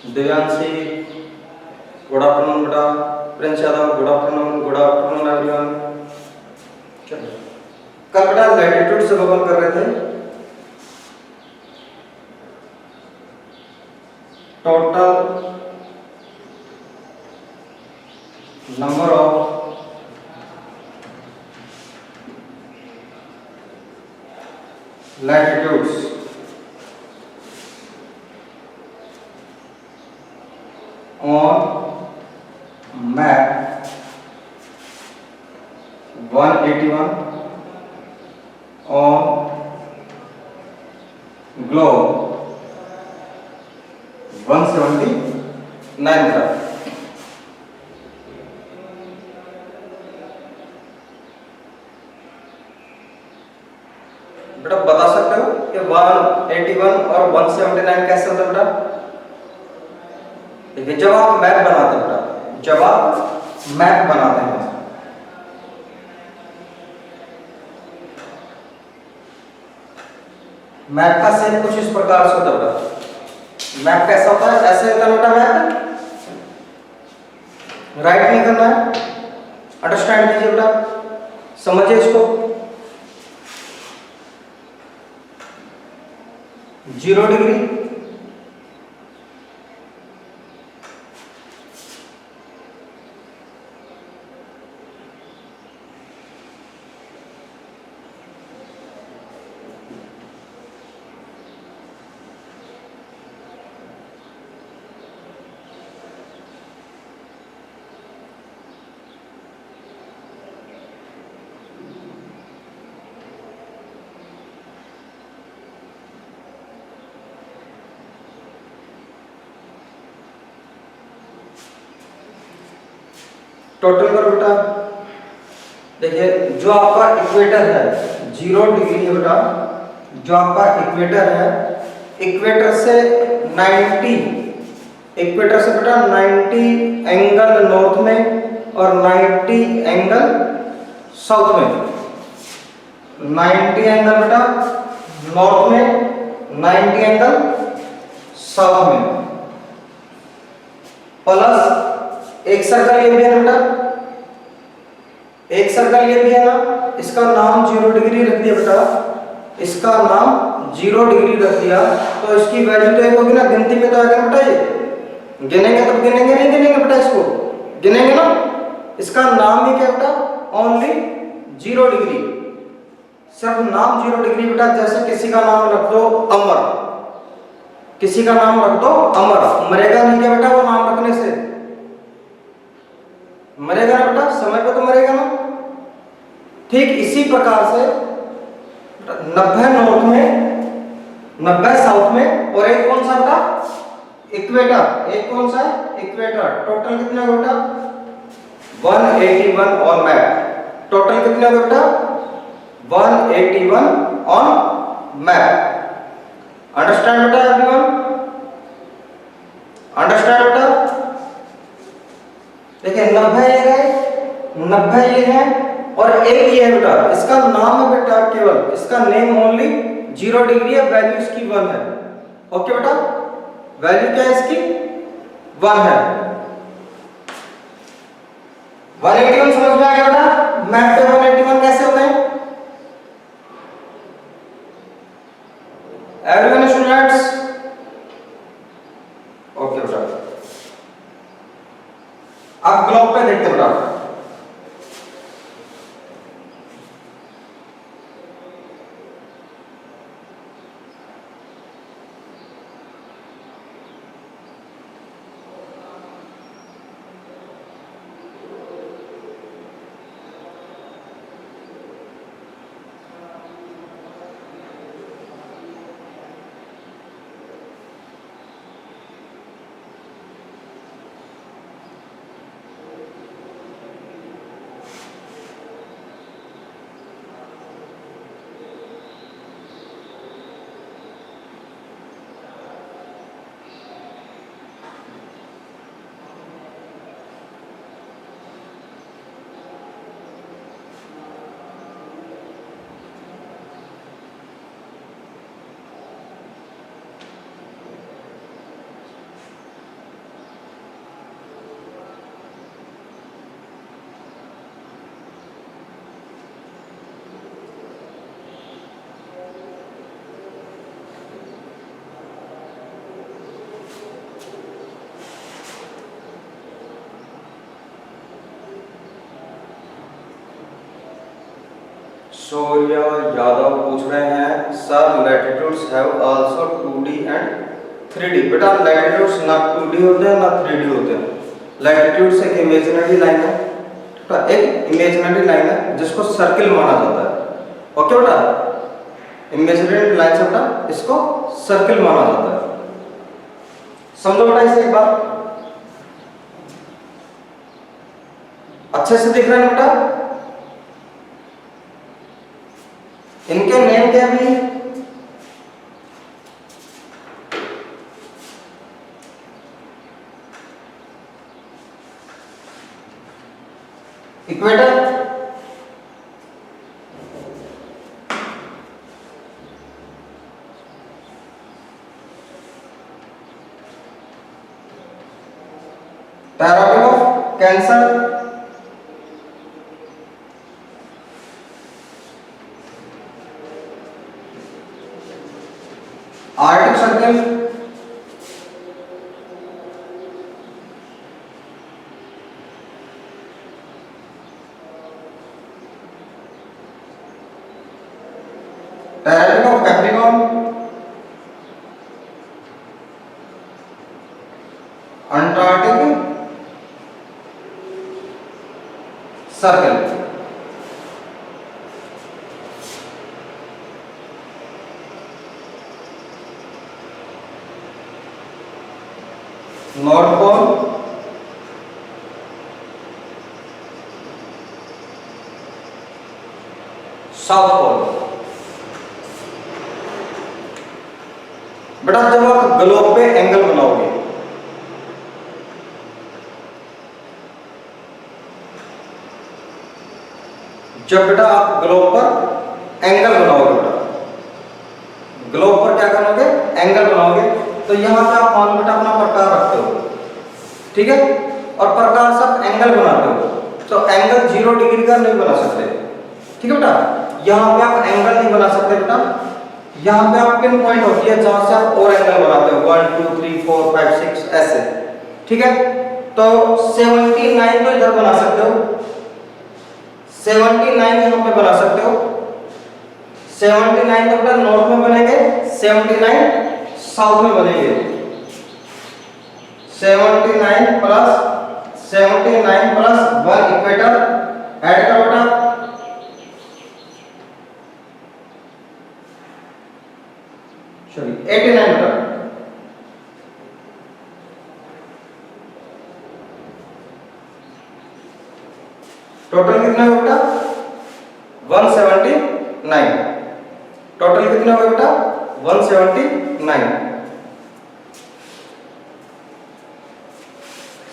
Divyanshi, good afternoon बेटा। Prince Yadav, good afternoon everyone. कल बेटा लैटिट्यूड से बबल कर रहे थे। Total number of latitudes on map 181 on globe 179 का। बेटा बता सकते हो कि 181 और 179 कैसे होता है बेटा? देखिए जब आप मैप बनाते हैं बेटा, जब आप मैप बनाते हैं मैप का शेप कुछ इस प्रकार से होता है बेटा। मैप कैसा होता है? ऐसे होता है बेटा मैप। राइट नहीं करना है, अंडरस्टैंड कीजिए बेटा, समझिए इसको। 0 डिग्री, टोटल करो बेटा। देखिए जो आपका इक्वेटर है 0 डिग्री है बेटा। जो आपका इक्वेटर है, इक्वेटर से 90, इक्वेटर से बेटा 90 एंगल नॉर्थ में और 90 एंगल साउथ में। 90 एंगल बेटा नॉर्थ में, 90 एंगल साउथ में, प्लस एक सर्कल ये भी है बेटा, एक सर्कल ये भी है ना, इसका नाम 0 डिग्री रख दिया बेटा, इसका नाम 0 डिग्री रख दिया। तो इसकी वैल्यू तो एक होगी ना, गिनती में तो आएगा बेटा। ये गिनेंगे तो गिनेंगे नहीं गिनेंगे बेटा, इसको गिनेंगे ना। इसका नाम ही क्या बेटा? ओनली 0 डिग्री, सिर्फ नाम 0 डिग्री बेटा। जैसे किसी का नाम रख दो अमर, किसी का नाम रख दो अमर, मरेगा नहीं क्या बेटा वो नाम रखने से? मरेगा ना बेटा, समय पे तो मरेगा ना। ठीक इसी प्रकार से 90 नॉर्थ में, 90 साउथ में, और एक कौन सा बेटा? इक्वेटर। एक कौन सा है? इक्वेटर। टोटल कितना है बेटा? 181 ऑन मैप। टोटल कितना है बेटा? 181 ऑन मैप। अंडरस्टैंड बेटा एवरीवन? अंडरस्टैंड बेटा? देखिए 90 ये गए, 90 ये है, और एक ये है बेटा। इसका नाम है बेटा केवल, इसका नेम ओनली 0 डिग्री है, वैल्यू इसकी 1 है। ओके बेटा, वैल्यू क्या है इसकी? 1 है। 181 समझ में आ गया बेटा? मैप पे 181 कैसे होते हैं? Everyone students? ओके बेटा, आप ग्लोब पे देखते बेटा। शौर्य यादव पूछ रहे हैं sir latitudes have also 2D and 3D। बेटा लैटिट्यूड्स ना 2D होते हैं ना 3D होते हैं। लैटिट्यूड्स एक इमेजिनरी लाइन है, तो एक इमेजिनरी लाइन है जिसको सर्किल माना जाता है। ओके बेटा, इमेजिनरी लाइन से बेटा इसको सर्किल माना जाता है। समझो बेटा इसे एक बार अच्छे से दिख रहे हैं बेटा। इनके नेम क्या भी equator, parabola of Cancer, Arctic circle, parabola of Capricorn, Antarctic circle. North pole, south pole. बेटा जब आप ग्लोब पे एंगल बनाओगे, जब बेटा आप ग्लोब पर एंगल बनाओगे, बेटा ग्लोब पर क्या करोगे, एंगल बनाओगे, तो यहां पे आप मान बेटा अपना प्रकार रखते हो, ठीक है, और प्रकार सब एंगल बनाते हो, तो एंगल 0 डिग्री का नहीं बना सकते, ठीक है बेटा। यहां पे आप एंगल नहीं बना सकते बेटा, यहां पे आप पिन पॉइंट होती है जहां से आप और एंगल बनाते हो 1 2 3 4 5 6 ऐसे, ठीक है। तो 79 तो इधर बना सकते हो, 79 यहां पे बना सकते हो। 79 तो बेटा नॉर्थ में बनेंगे, 79 साउथ में बनेंगे। 79 प्लस 1 इक्वेटर ऐड करो बेटा, सॉरी 89 बेटा। टोटल कितना होगा बेटा, 179। टोटल कितना होगा बेटा, 179।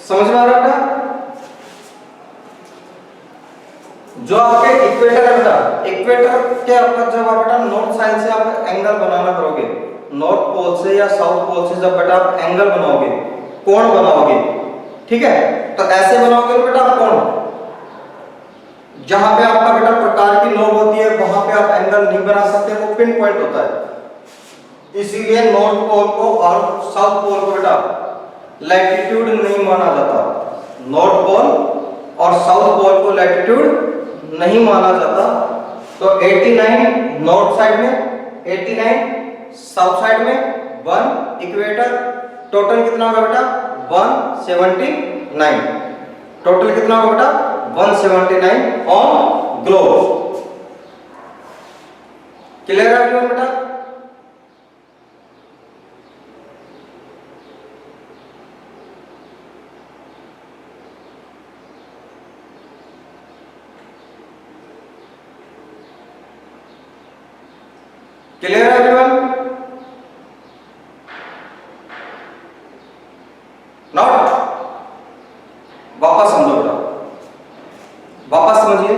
समझ में आ रहा बेटा। जो आपके इक्वेटर है बेटा, इक्वेटर के ऊपर जब आप बेटा नॉर्थ साइड से आप एंगल बनाना करोगे, नॉर्थ पोल से या साउथ पोल से जब बेटा आप एंगल बनाओगे, कोण बनाओगे, ठीक है, तो ऐसे बनाओगे बेटा आप कोण। जहां पे आपका बेटा प्रकार की नोक होती है वहां पे आप एंगल नहीं बना सकते, वो पिन पॉइंट होता है। इसीलिए नॉर्थ पोल को और साउथ पोल को बेटा लैटिट्यूड नहीं माना जाता। नॉर्थ पोल और साउथ पोल को लैटिट्यूड नहीं माना जाता। तो 89 नॉर्थ साइड में, 89 साउथ साइड में, 1 इक्वेटर। टोटल कितना होगा बेटा, 179। टोटल कितना होगा बेटा, 179 ऑन ग्लोब। क्लियर है बेटा। क्लियर है एवरीवन। नॉट वापस समझो बेटा, वापस समझिए।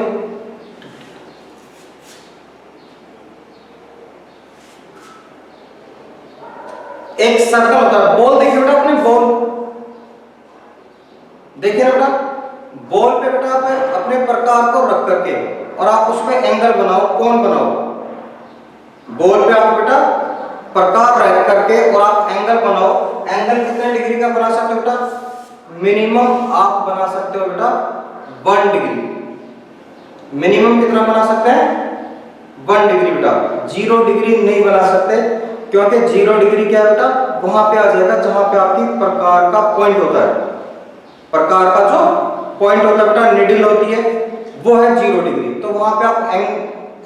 एक सर्कल होता है, बॉल देखिए बेटा, अपने बॉल देखिए ना बेटा, बॉल पे बेटा आप अपने प्रकार को रख करके और आप उसमें एंगल बनाओ, कोण बनाओ। बॉल पे आप बेटा प्रकार रख करके और आप एंगल बनाओ। एंगल कितने डिग्री का बना सकते हो बेटा, मिनिमम आप बना सकते हो बेटा 1 डिग्री। मिनिमम कितना बना सकते हैं, 1 डिग्री बेटा। 0 डिग्री नहीं बना सकते, क्योंकि 0 डिग्री क्या है बेटा, वहां पे आ जाएगा जहां पे आपकी प्रकार का पॉइंट होता है। प्रकार का जो पॉइंट होता है बेटा, निडल होती है, वो है 0 डिग्री। तो वहां पे आप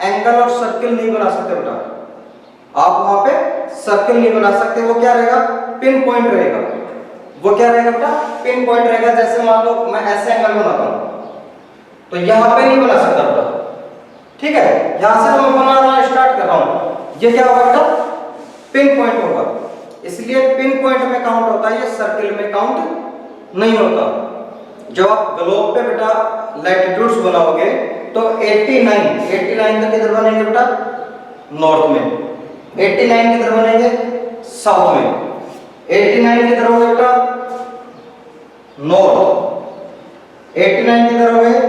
एंगल और सर्किल नहीं बना सकते बेटा, आप वहां पे सर्किल नहीं बना सकते। वो क्या रहेगा, पिन पॉइंट रहेगा। वो क्या रहेगा बेटा, पिन पॉइंट रहेगा। जैसे मान लो मैं ऐसे एंगल बनाता हूं, तो यहां पे नहीं बना सकता बेटा, ठीक है। यहां से तो मैं बनाना स्टार्ट कर रहा हूं, ये क्या होगा बेटा, पिन पॉइंट होगा। इसलिए पिन पॉइंट में काउंट होता है, ये सर्किल में काउंट नहीं होता। जब आप ग्लोब पे बेटा लैटिट्यूड्स बनाओगे तो 89 तक किधर बनेंगे बेटा, नॉर्थ में। 89 किधर बनेंगे, साउथ में। 89 किधर हो गए बेटा, नॉर्थ। 89 किधर हो गए,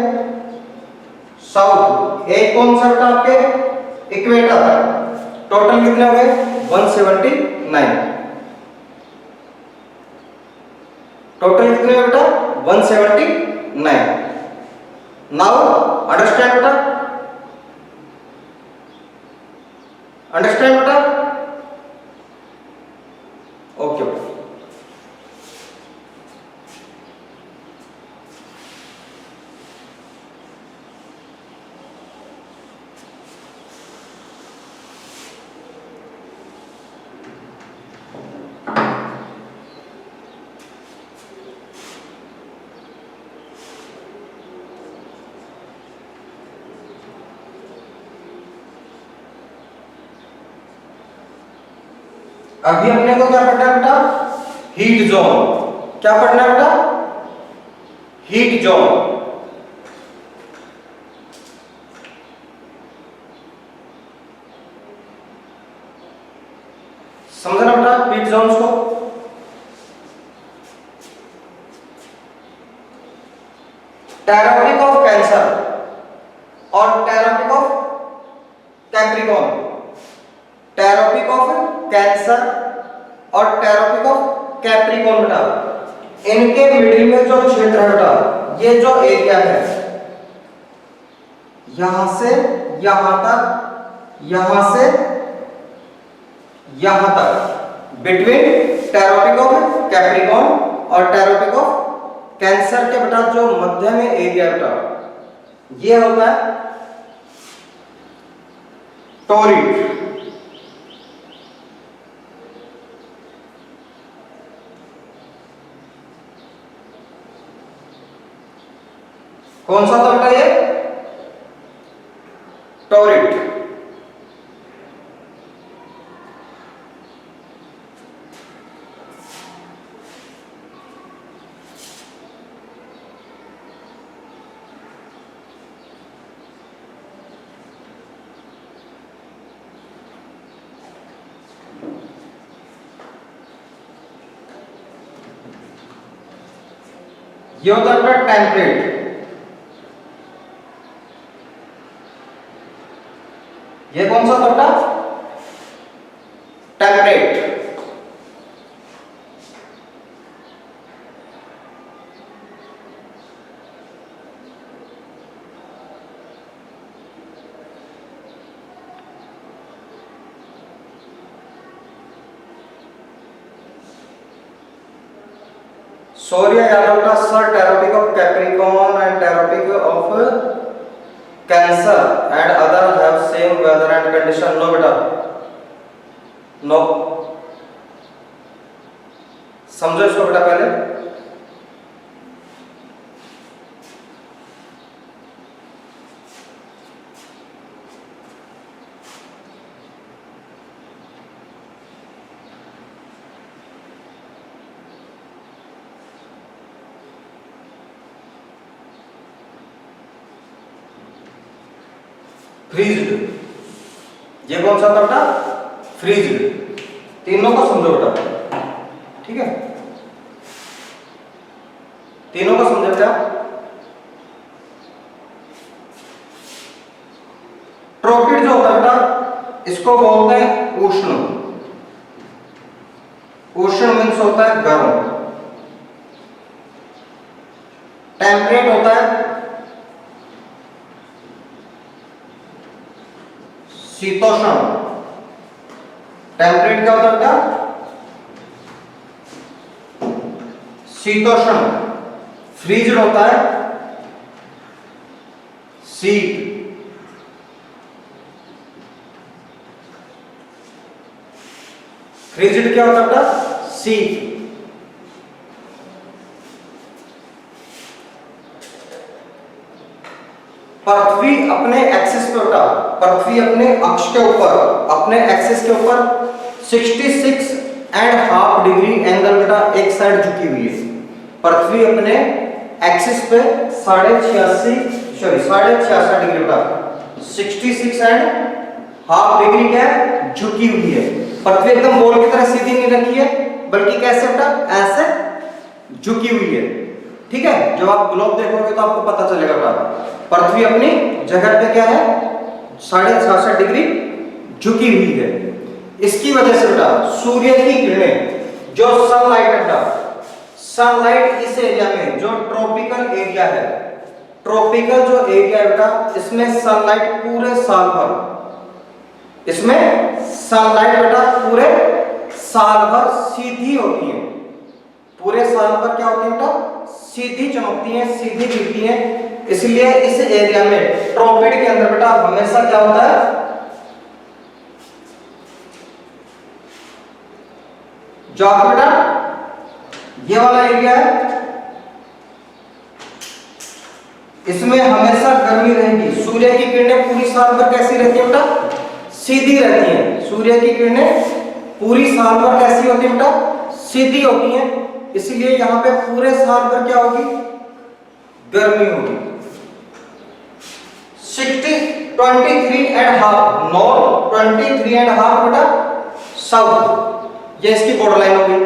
साउथ। एक कौन सा बेटा, आपके इक्वेटर। टोटल कितने हो गए, 179। टोटल कितने हो बेटा, 179। नाउ अंडरस्टैंड बेटा, अंडरस्टैंड बेटा, ओके बेटा। अभी अपने को क्या पढ़ना है बेटा, हीट जोन। क्या पढ़ना है बेटा, हीट जोन। समझना बेटा हीट जोन्स को। टेरोपिक ऑफ कैंसर और टेरोपिक ऑफ कैप्रिकॉर्न। टेरोपिक ऑफ कैंसर और टेरोपिक ऑफ कैप्रिकॉर्न बेटा, इनके मिडिल में जो क्षेत्र है बेटा, ये जो एरिया है, यहां से यहां तक, यहां से यहां तक, बिटवीन टेरोपिक ऑफ कैप्रिकॉर्न और टेरोपिक ऑफ कैंसर के बेटा जो मध्य में एरिया बेटा, ये होता है टोरिड। कौन सा था बेटा, ये टोरिड। ये होता है बेटा टेम्परेट। ये कौन सा था, temperate. Soria Yadavta sir, Teropic of Capricorn and Teropic of Cancer and other have same weather and condition. No beta, no. समझो इसको बेटा पहले। फ्रीज्ड, ये कौन सा था बेटा, फ्रीज्ड। तीनों को समझो बेटा, ठीक है, तीनों को समझो बेटा। ट्रॉपिड जो होता है बेटा, इसको बोलते हैं उष्ण। उष्ण मीन्स होता है गर्म। टेम्परेट होता है शीतोष्ण। टेम्परेट क्या होता है बेटा? शीतोष्ण। फ्रीज्ड होता है शीत। फ्रीज्ड क्या होता है बेटा? शीत। पृथ्वी अपने एक्सिस पे बेटा, पृथ्वी अपने अक्ष के ऊपर, अपने एक्सिस के ऊपर 66.5 डिग्री एंगल बेटा एक साइड झुकी हुई है। पृथ्वी अपने एक्सिस पे 66.5 डिग्री बेटा 66.5 डिग्री क्या है? झुकी हुई है। पृथ्वी एकदम बॉल की तरह सीधी नहीं रखी है, बल्कि कैसे बेटा? ऐसे झुकी हुई है। ठीक है, जब आप ग्लोब देखोगे तो आपको पता चलेगा बेटा पृथ्वी अपनी जगह पे क्या है? 66.5 डिग्री झुकी हुई है। इसकी वजह से बेटा सूर्य की किरणें, जो सनलाइट है बेटा, सनलाइट इस एरिया में जो ट्रॉपिकल एरिया है, ट्रॉपिकल जो एरिया है बेटा, इसमें सनलाइट पूरे साल भर, इसमें सनलाइट बेटा पूरे साल भर सीधी होती है। पूरे साल भर क्या होती है बेटा? सीधी चमकती है, सीधी गिरती है। इसलिए इस एरिया में ट्रॉपिड के अंदर बेटा हमेशा क्या होता है? जो आपका बेटा ये वाला एरिया है, इसमें हमेशा गर्मी रहेगी। सूर्य की किरणें पूरी साल भर कैसी रहती है बेटा? सीधी रहती हैं। सूर्य की किरणें पूरी साल भर कैसी होती है बेटा? सीधी होती हैं। इसलिए यहां पे पूरे साल भर क्या होगी? गर्मी होगी। 23.5 नॉर्थ, 23.5 बेटा साउथ, ये इसकी बॉर्डर लाइन होगी।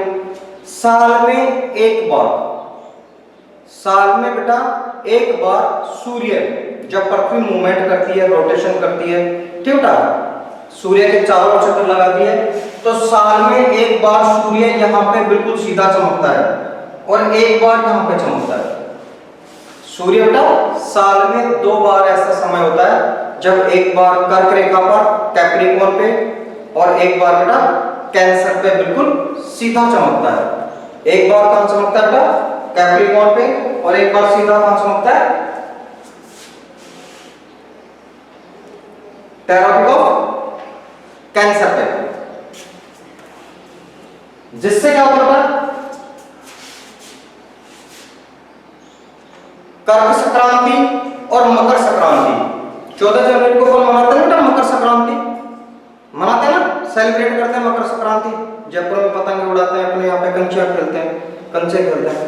साल में एक बार, साल में बेटा एक बार सूर्य जब पृथ्वी मूवमेंट करती है, रोटेशन करती है, ठीक बेटा, सूर्य के चारों ओर चक्कर लगाती है, तो साल में एक बार सूर्य यहाँ पे बिल्कुल सीधा चमकता है और एक बार यहाँ पे चमकता है। सूर्य बेटा साल में 2 बार ऐसा समय होता है जब एक बार कर्क रेखा पर, कैप्रिकॉर्न पे, और एक बार बेटा कैंसर पे बिल्कुल सीधा चमकता है। एक बार कहां चमकता है बेटा? कैप्रिकॉर्न पे, और एक बार सीधा कहां चमकता है? ट्रॉपिक ऑफ कैंसर पे। जिससे क्या होता है? कर्क संक्रांति और मकर संक्रांति, 14 जनवरी को कौन मनाते हैं बेटा? मकर संक्रांति मनाते हैं ना, सेलिब्रेट करते हैं मकर संक्रांति। जयपुर में पतंग उड़ाते हैं, अपने यहाँ पे कंचे खेलते हैं, कंचे खेलते हैं।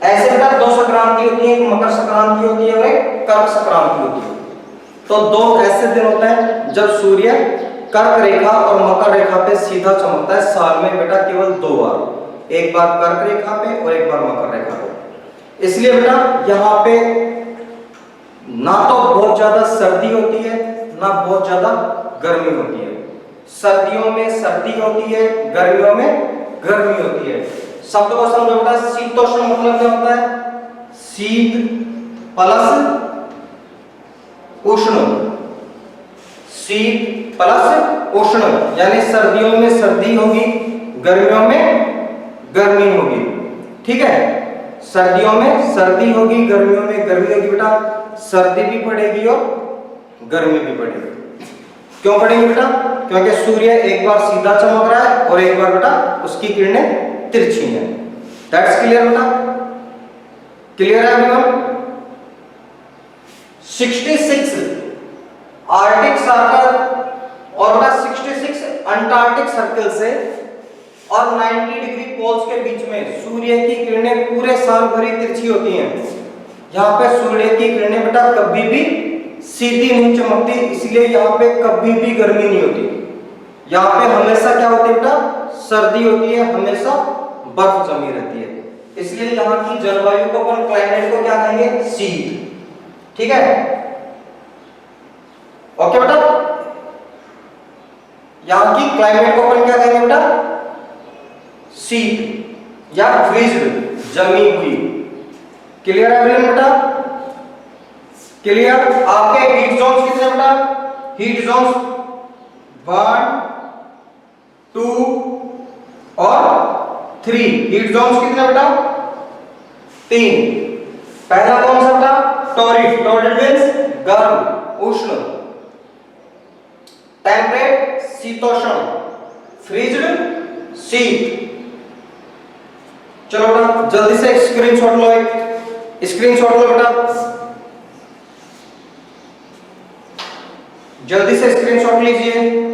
ऐसे बेटा 2 संक्रांति होती है, एक मकर संक्रांति होती है और एक कर्क संक्रांति होती है। तो 2 ऐसे दिन होते हैं जब सूर्य कर्क रेखा और मकर रेखा पे सीधा चमकता है साल में बेटा केवल 2 बार, एक बार कर्क रेखा पे और एक बार मकर रेखा पे। इसलिए बेटा यहाँ पे ना तो बहुत ज्यादा सर्दी होती है, ना बहुत ज्यादा गर्मी होती है। सर्दियों में सर्दी होती है, गर्मियों में गर्मी होती है। शब्द को समझो बेटा, शीतोष्ण मतलब क्या होता है? शीत प्लस उष्ण, शीत प्लस उष्ण, यानी सर्दियों में सर्दी होगी, गर्मियों में गर्मी होगी। ठीक है, सर्दियों में सर्दी होगी, गर्मियों में गर्मी होगी। बेटा सर्दी भी पड़ेगी और गर्मी भी पड़ेगी। क्यों पड़ेगी बेटा? क्योंकि सूर्य एक बार सीधा चमक रहा है और एक बार बेटा उसकी किरणें तिरछी हैं। दैट्स क्लियर बेटा? क्लियर है एवरीवन? 66 आर्टिक सर्कल और बेटा 66 अंटार्कटिक सर्कल से और 90 डिग्री पोल्स के बीच में सूर्य की किरणें पूरे साल भर तिरछी होती हैं। यहाँ पे सूर्य की किरणें बेटा कभी भी सीधी नहीं चमकती, इसलिए यहाँ पे कभी भी गर्मी नहीं होती। यहाँ पे हमेशा क्या होती है बेटा? सर्दी होती है, हमेशा बर्फ जमी रहती है। इसलिए यहाँ की जलवायु को अपन, क्लाइमेट को क्या कहेंगे? शीत। ठीक है, ओके बेटा? यहाँ की क्लाइमेट को अपन क्या कहेंगे बेटा? शीत या फ्रीज्ड, जमी हुई। क्लियर है बेटा? क्लियर? आपके हीट जोन्स कितने बेटा? हीट जोन्स 1 2 और 3। हीट जोन्स कितने बेटा? 3। पहला कौन सा बेटा? टॉरिड। टॉरिड मींस गर्म, उष्ण। टेम्परेट शीतोष्ण, फ्रीज्ड शीत। चलो बेटा जल्दी से स्क्रीनशॉट लो, एक स्क्रीनशॉट लो बेटा, जल्दी से स्क्रीनशॉट लीजिए।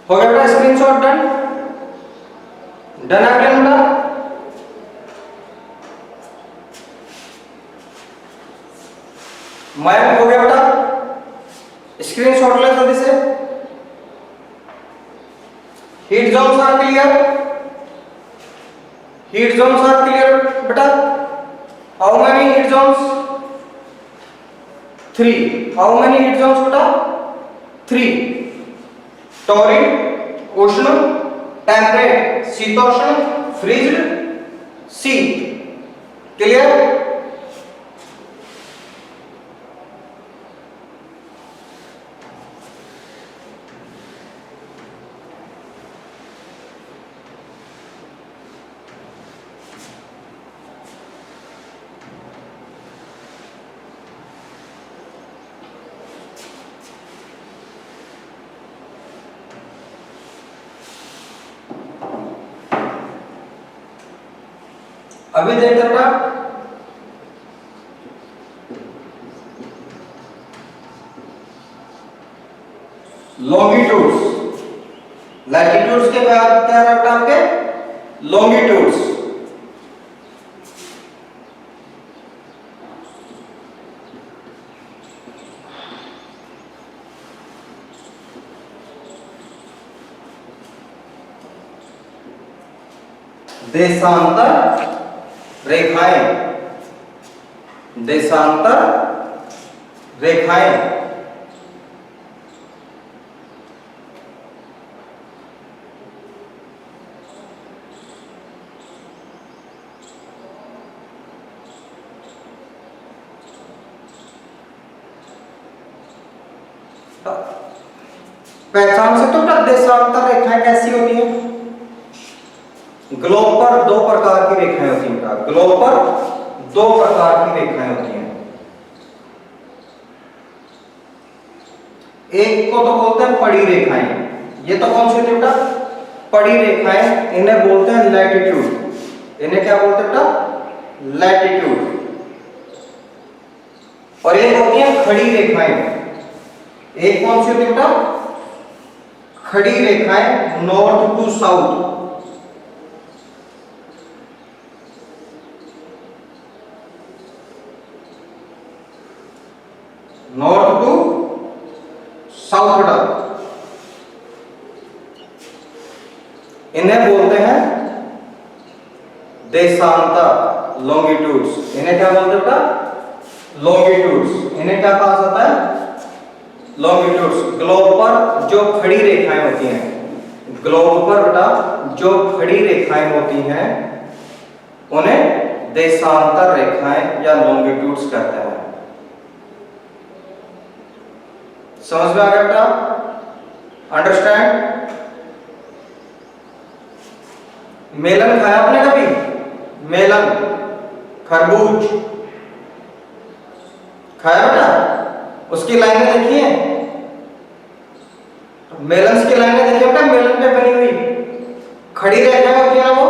हो गया बेटा स्क्रीनशॉट डन? डन है बेटा? मैप हो गया बेटा? स्क्रीनशॉट ले जल्दी से। Heat zones are clear? Heat zones are clear बेटा? How many heat zones? 3। How many heat zones बेटा? 3। टॉरिड उष्ण, टेम्परेट शीतोष्ण, फ्रीज्ड शीत। क्लियर? अभी देखते बेटा लॉन्गिट्यूड्स। लैटिट्यूड्स के बाद क्या रहा बेटा आपके? लॉन्गिट्यूड्स। देशांतर रेखाएं, देशांतर रेखाएं। पहचान सकते हो बेटा देशांतर रेखाएं कैसी होती हैं? ग्लोब पर दो प्रकार की रेखाएं होती हैं बेटा। ग्लोब पर दो प्रकार की रेखाएं होती हैं। एक को तो बोलते हैं पड़ी रेखाएं। ये तो कौन सी होती है बेटा? पड़ी रेखाएं। इन्हें बोलते हैं लैटिट्यूड। इन्हें क्या बोलते हैं बेटा? लैटिट्यूड। और एक होती है खड़ी रेखाएं। एक कौन सी होती है बेटा? खड़ी रेखाएं, north to south. North to south बेटा, इन्हें बोलते हैं देशांतर, लॉन्गिट्यूड्स। इन्हें क्या बोलते हैं बेटा? लॉन्गिट्यूड्स। इन्हें क्या कहा जाता है? लॉन्गिट्यूड्स। ग्लोब पर जो खड़ी रेखाएं होती हैं, ग्लोब पर बेटा जो खड़ी रेखाएं होती हैं उन्हें देशांतर रेखाएं या लॉन्गिट्यूड्स कहते हैं। समझ में आ गया बेटा? अंडरस्टैंड? मेलन खाया आपने कभी? मेलन, खरबूज खाया बेटा? उसकी लाइनें देखी हैं? मेलन्स की लाइनें देखी बेटा? मेलन पे बनी हुई खड़ी रेखाएं होती है ना, वो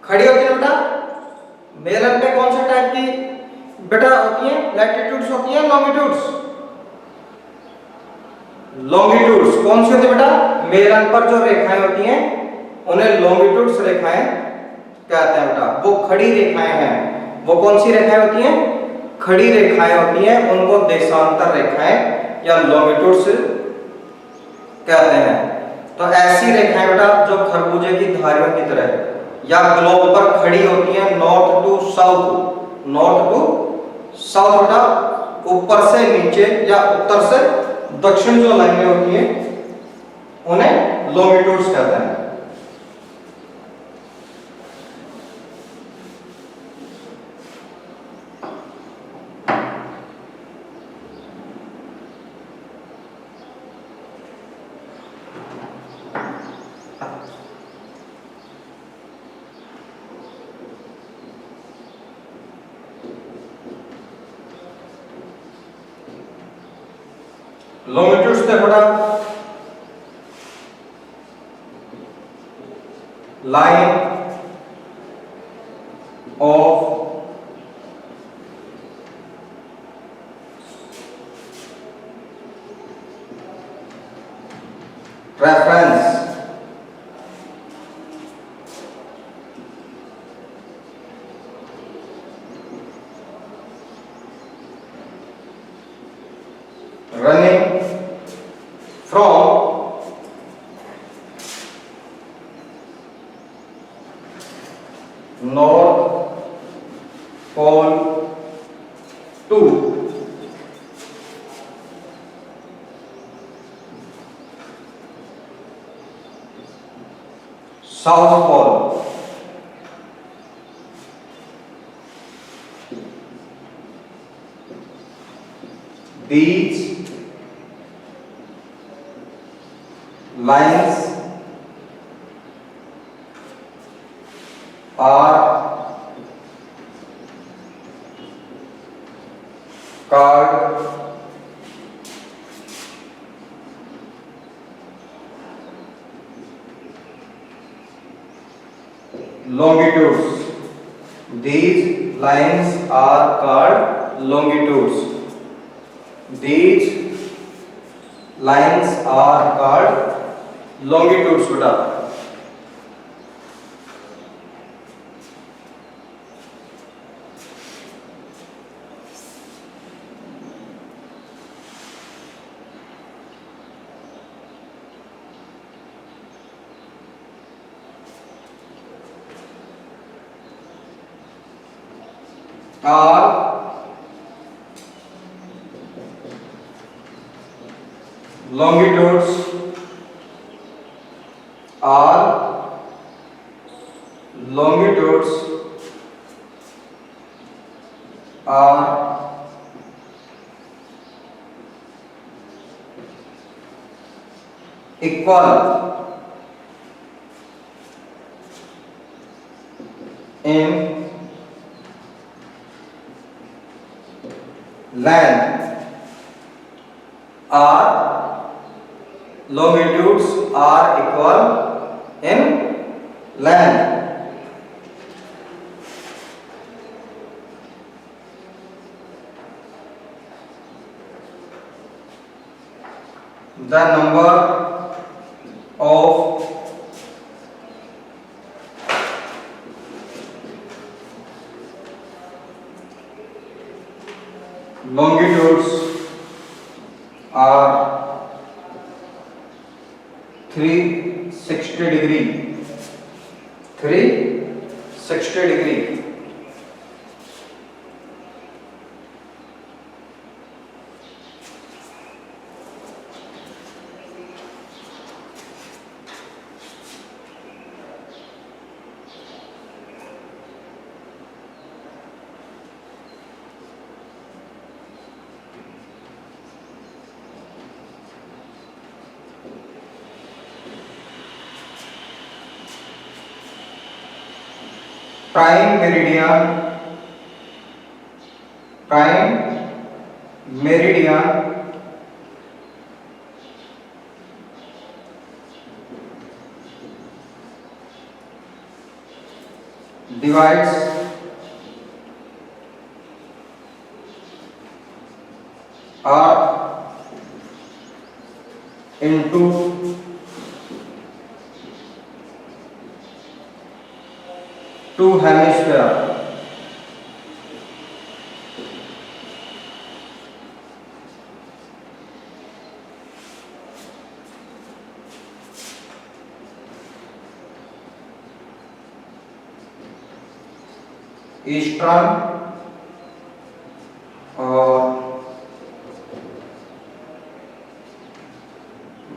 खड़ी होती है बेटा। मेलन पे कौन से टाइप की बेटा होती है? लैटिट्यूड्स होती है, लॉन्गिट्यूड्स? लॉन्गिट्यूड्स कौन सी होती है बेटा? मेलन पर जो रेखाएं होती हैं उन्हें लॉन्गिट्यूड्स रेखाएं कहते हैं बेटा। वो खड़ी रेखाएं हैं। वो कौन सी रेखाएं होती हैं? खड़ी रेखाएं होती हैं उनको देशांतर रेखाएं या लॉन्गिट्यूड्स कहते हैं। तो ऐसी रेखाएं बेटा जो खरबूजे की धारियों की तरह या ग्लोब पर खड़ी होती हैं north to south, north to south बेटा, ऊपर से नीचे या उत्तर से दक्षिण जो लाइनें होती हैं उन्हें लॉन्गिट्यूड्स कहते हैं। लॉन्गिट्यूड्स देखो बेटा, line of reference running from north pole to south pole. These lines are called longitudes. These lines are called longitudes. These lines are called longitudes बेटा। are longitudes are longitudes are equal in length, are longitudes are equal in length. The number of longitudes are 360 degree. 360 degree. Prime meridian divides Earth into two hemispheres. Eastern और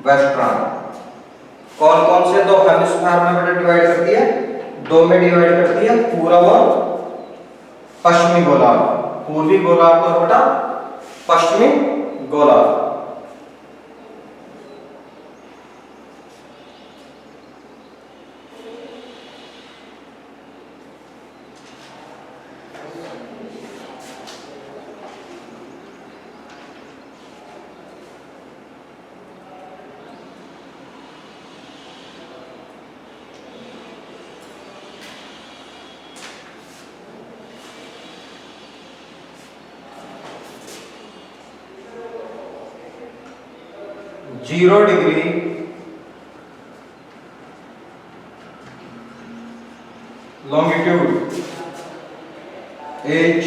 western. कौन कौन से दो hemisphere में बेटा divide करती है? दो में डिवाइड करती है, पूर्व और पश्चिमी गोलार्ध। पूर्वी गोलार्ध और बेटा पश्चिमी गोलार्ध। Zero degree longitude H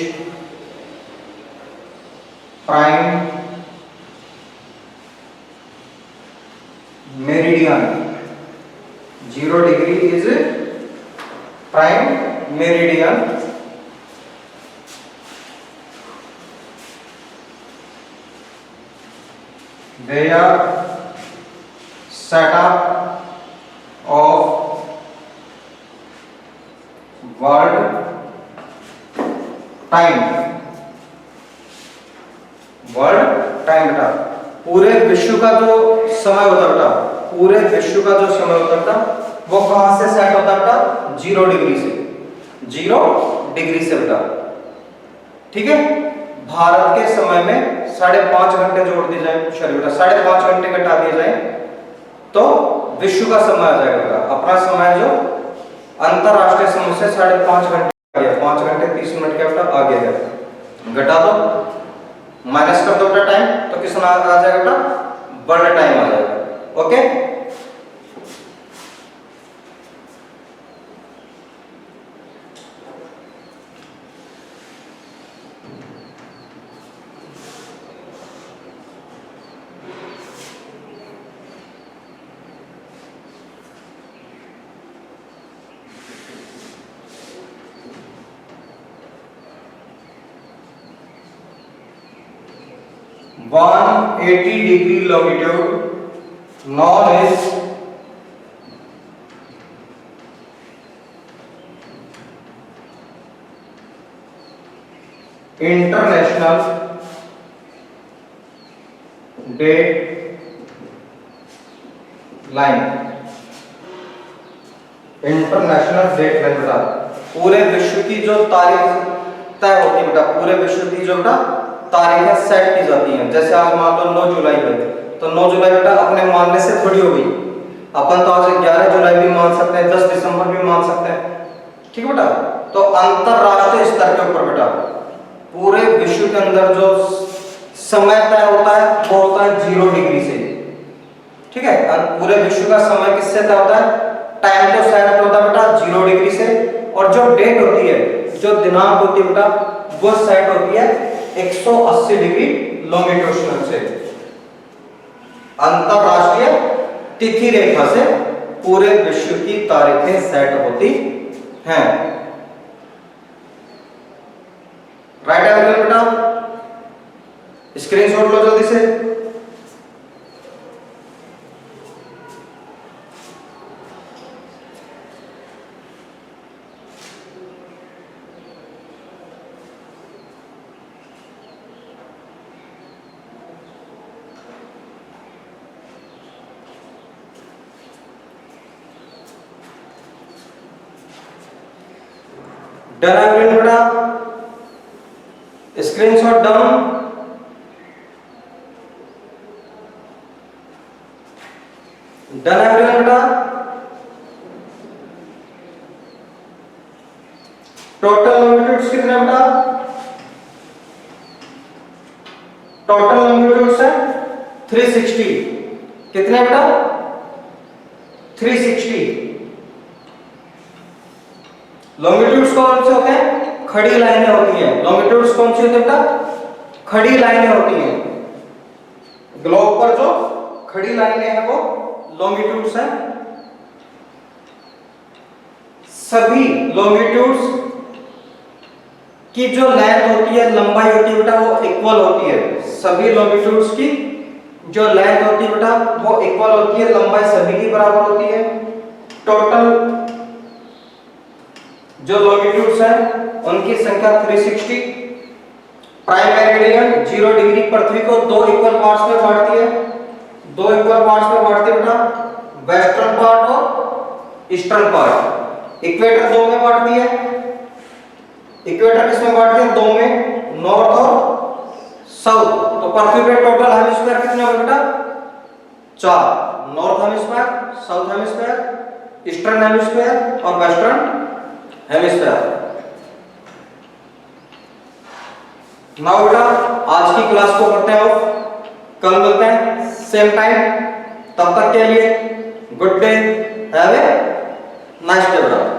prime meridian. 0 degree is prime meridian. They are set up of world time। World time बेटा पूरे विश्व का जो समय होता है बेटा, पूरे विश्व का जो समय होता है बेटा वो कहां से सेट होता है बेटा? 0 डिग्री से। 0 डिग्री से बेटा, ठीक है। भारत के समय में 5.5 घंटे जोड़ दिए जाए, सॉरी बेटा 5.5 घंटे घटा दिए जाए तो विश्व का समय आ जाएगा बेटा। अपना समय जो अंतरराष्ट्रीय समय से 5.5 घंटे आ गया, 5 घंटे 30 मिनट का बेटा आ गया है। घटा दो, माइनस कर दो बेटा टाइम, तो कितना आ जाएगा बेटा? वर्ल्ड टाइम आ जाएगा। Okay, one 80 degree longitude known as international date line. International date line बेटा पूरे विश्व की जो तारीख तय होती है बेटा, पूरे विश्व की जो बेटा तारीखें सेट की जाती हैं। जैसे आज मान लो 9 जुलाई है, तो 9 जुलाई बेटा अपने मानने से थोड़ी हो गई। अपन तो आज 11 जुलाई भी मान सकते हैं, 10 दिसंबर भी मान सकते हैं, ठीक है बेटा। तो अंतरराष्ट्रीय स्तर के ऊपर बेटा पूरे विश्व के अंदर जो समय तय होता है वो होता है 0 डिग्री से, ठीक है। पूरे विश्व का समय किससे तय होता है? टाइम तो सेट होता है बेटा 0 डिग्री से, और जो डेट होती है, जो दिनांक होती है बेटा वो सेट होती है 180 डिग्री लॉन्गिट्यूड से। अंतरराष्ट्रीय तिथि रेखा से पूरे विश्व की तारीखें सेट होती हैं। राइट एवरीवन बेटा, स्क्रीनशॉट लो जल्दी से। डन एवरीवन बेटा, स्क्रीनशॉट डाउन। डन एवरीवन बेटा, टोटल लॉन्गिट्यूड्स कितने बेटा? टोटल लॉन्गिट्यूड्स है 360। कितने बेटा? 360। लॉन्गिट्यूड्स कौन से होते हैं? खड़ी लाइनें होती हैं। लॉन्गिट्यूड्स कौन सी होती है बेटा? खड़ी लाइनें होती हैं। ग्लोब पर जो खड़ी लाइनें हैं वो लॉन्गिट्यूड्स हैं। सभी लॉन्गिट्यूड्स की जो लेंथ होती है, लंबाई होती है बेटा, वो इक्वल होती है। सभी लॉन्गिट्यूड्स की जो लेंथ होती है बेटा वो इक्वल होती है, लंबाई सभी की बराबर होती है। टोटल जो लॉन्गिट्यूड्स हैं उनकी संख्या 360। प्राइम मेरिडियन 0 डिग्री पृथ्वी को दो इक्वल पार्ट्स में बांटती है, दो इक्वल पार्ट्स में बांटती है बेटा, वेस्टर्न पार्ट और ईस्टर्न पार्ट। इक्वेटर दो में बांटती है, इक्वेटर किसमें बांटती है? दो में, नॉर्थ और साउथ। तो पृथ्वी पे टोटल हेमिस्फीयर कितने होंगे बेटा? 4, north hemisphere, south hemisphere, eastern hemisphere और वेस्टर्न हेमिस्फीयर। नाउ बेटा आज की क्लास को करते हैं ऑफ, कल मिलते हैं सेम टाइम। तब तक के लिए good day, have a nice day बेटा।